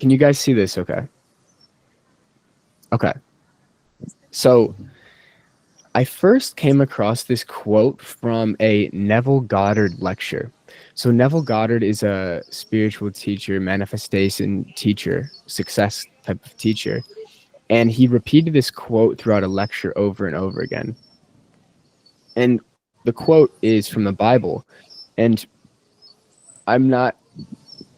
Can you guys see this? Okay. Okay. So I first came across this quote from a Neville Goddard lecture. So Neville Goddard is a spiritual teacher, manifestation teacher, success type of teacher. And he repeated this quote throughout a lecture over and over again. And the quote is from the Bible. And I'm not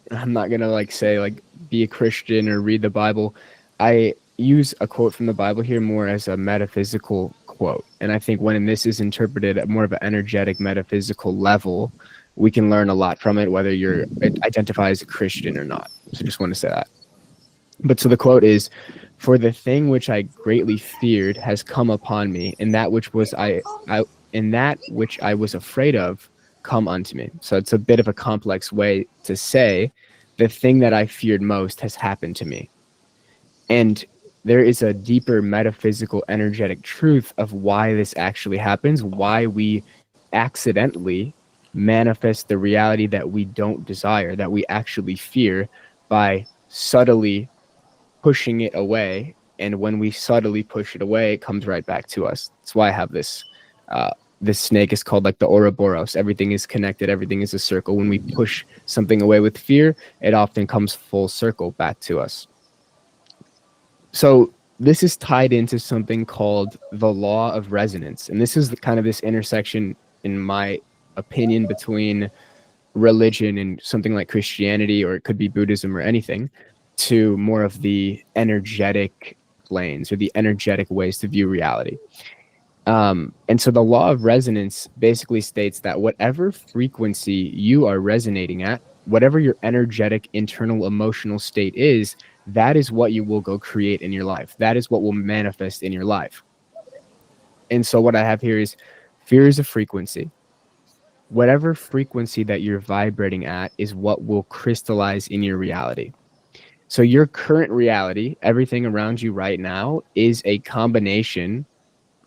gonna like say like be a Christian or read the Bible. I use a quote from the Bible here more as a metaphysical quote. And I think when this is interpreted at more of an energetic metaphysical level, we can learn a lot from it, whether you're identify as a Christian or not. So just want to say that. But so the quote is, "For the thing which I greatly feared has come upon me, and that which was and that which I was afraid of come unto me." So it's a bit of a complex way to say the thing that I feared most has happened to me. And there is a deeper metaphysical energetic truth of why this actually happens, why we accidentally manifest the reality that we don't desire, that we actually fear, by subtly pushing it away. And when we subtly push it away, it comes right back to us. That's why I have this this snake is called like the Ouroboros. Everything is connected. Everything is a circle. When we push something away with fear, it often comes full circle back to us. So this is tied into something called the law of resonance. And this is the kind of this intersection, in my opinion, between religion and something like Christianity, or it could be Buddhism or anything, to more of the energetic planes or the energetic ways to view reality. And so the law of resonance basically states that whatever frequency you are resonating at, whatever your energetic internal emotional state is, that is what you will go create in your life. That is what will manifest in your life. And so what I have here is fear is a frequency. Whatever frequency that you're vibrating at is what will crystallize in your reality. So your current reality, everything around you right now, is a combination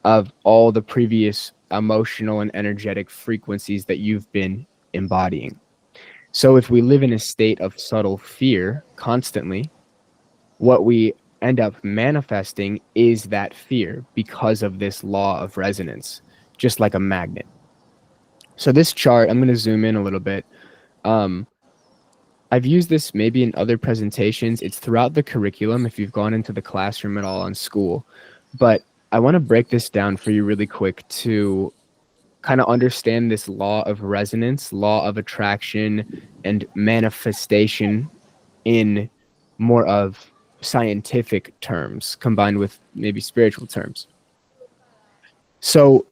of all the previous emotional and energetic frequencies that you've been embodying. So if we live in a state of subtle fear constantly, what we end up manifesting is that fear because of this law of resonance, just like a magnet. So this chart, I'm going to zoom in a little bit. I've used this maybe in other presentations. It's throughout the curriculum if you've gone into the classroom at all in school. But I want to break this down for you really quick to kind of understand this law of resonance, law of attraction, and manifestation in more of scientific terms combined with maybe spiritual terms. So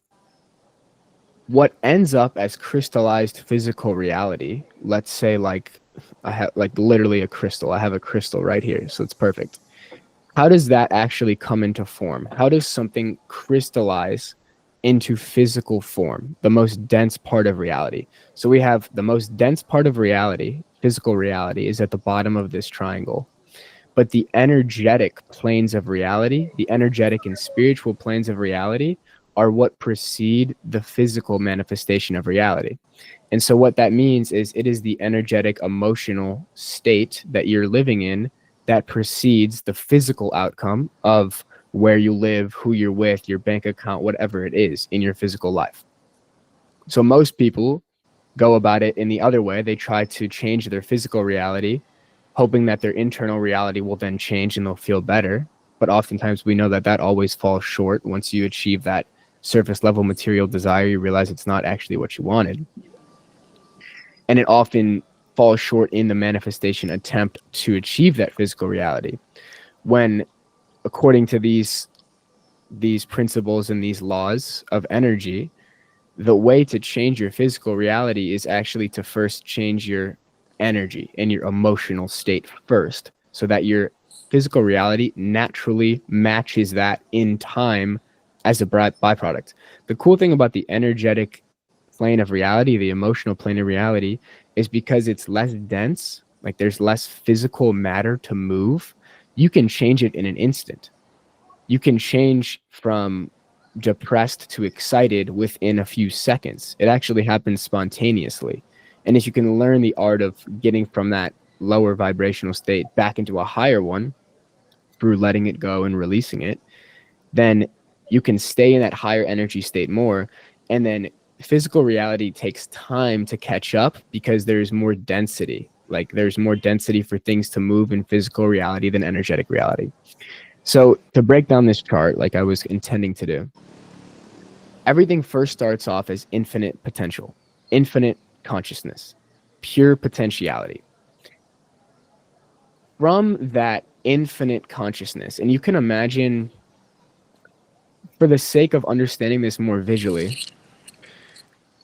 what ends up as crystallized physical reality, let's say like I have like literally a crystal. I have a crystal right here, so it's perfect. How does that actually come into form? How does something crystallize into physical form, the most dense part of reality? So we have the most dense part of reality, physical reality, is at the bottom of this triangle. But the energetic planes of reality, the energetic and spiritual planes of reality, are what precede the physical manifestation of reality. And so what that means is it is the energetic emotional state that you're living in that precedes the physical outcome of where you live, who you're with, your bank account, whatever it is in your physical life. So most people go about it in the other way. They try to change their physical reality, hoping that their internal reality will then change and they'll feel better. But oftentimes we know that that always falls short. Once you achieve that surface level material desire, you realize it's not actually what you wanted. And it often falls short in the manifestation attempt to achieve that physical reality. When, according to these principles and these laws of energy, the way to change your physical reality is actually to first change your energy and your emotional state first, so that your physical reality naturally matches that in time as a byproduct. The cool thing about the energetic plane of reality, the emotional plane of reality, is because it's less dense, like there's less physical matter to move, you can change it in an instant. You can change from depressed to excited within a few seconds. It actually happens spontaneously. And if you can learn the art of getting from that lower vibrational state back into a higher one through letting it go and releasing it, then you can stay in that higher energy state more. And then physical reality takes time to catch up because there's more density. Like there's more density for things to move in physical reality than energetic reality. So to break down this chart, like I was intending to do, everything first starts off as infinite potential, infinite consciousness, pure potentiality. From that infinite consciousness, and you can imagine, for the sake of understanding this more visually,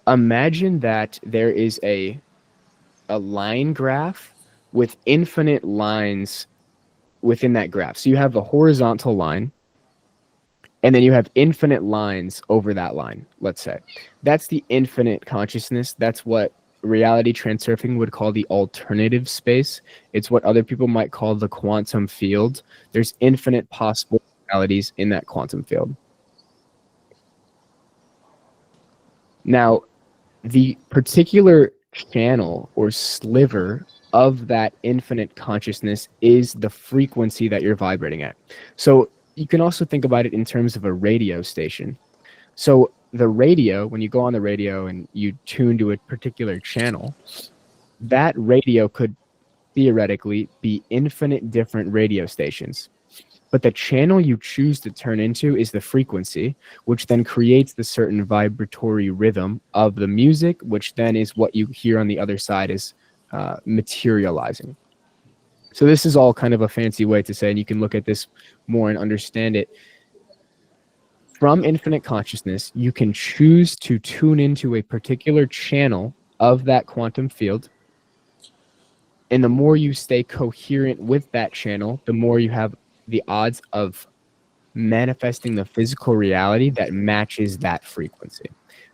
imagine that there is a line graph with infinite lines within that graph. So you have a horizontal line, and then you have infinite lines over that line, let's say. That's the infinite consciousness. That's what reality transurfing would call the alternative space. It's what other people might call the quantum field. There's infinite possible realities in that quantum field. Now, the particular channel or sliver of that infinite consciousness is the frequency that you're vibrating at. So you can also think about it in terms of a radio station. So the radio, when you go on the radio and you tune to a particular channel, that radio could theoretically be infinite different radio stations. But the channel you choose to turn into is the frequency, which then creates the certain vibratory rhythm of the music, which then is what you hear on the other side is materializing. So this is all kind of a fancy way to say, and you can look at this more and understand it. From infinite consciousness, you can choose to tune into a particular channel of that quantum field. And the more you stay coherent with that channel, the more you have the odds of manifesting the physical reality that matches that frequency.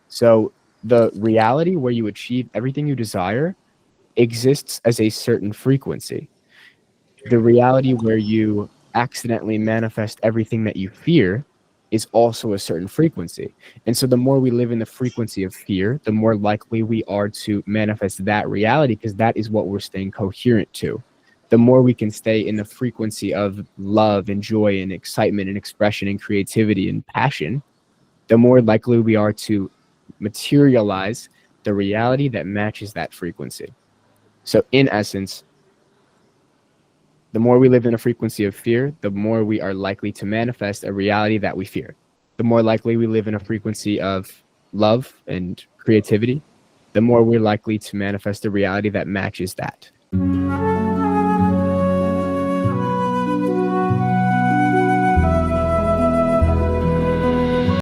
So the reality where you achieve everything you desire exists as a certain frequency. The reality where you accidentally manifest everything that you fear is also a certain frequency. And so the more we live in the frequency of fear, the more likely we are to manifest that reality, because that is what we're staying coherent to. The more we can stay in the frequency of love and joy and excitement and expression and creativity and passion, the more likely we are to materialize the reality that matches that frequency. So in essence, the more we live in a frequency of fear, the more we are likely to manifest a reality that we fear. The more likely we live in a frequency of love and creativity, the more we're likely to manifest a reality that matches that.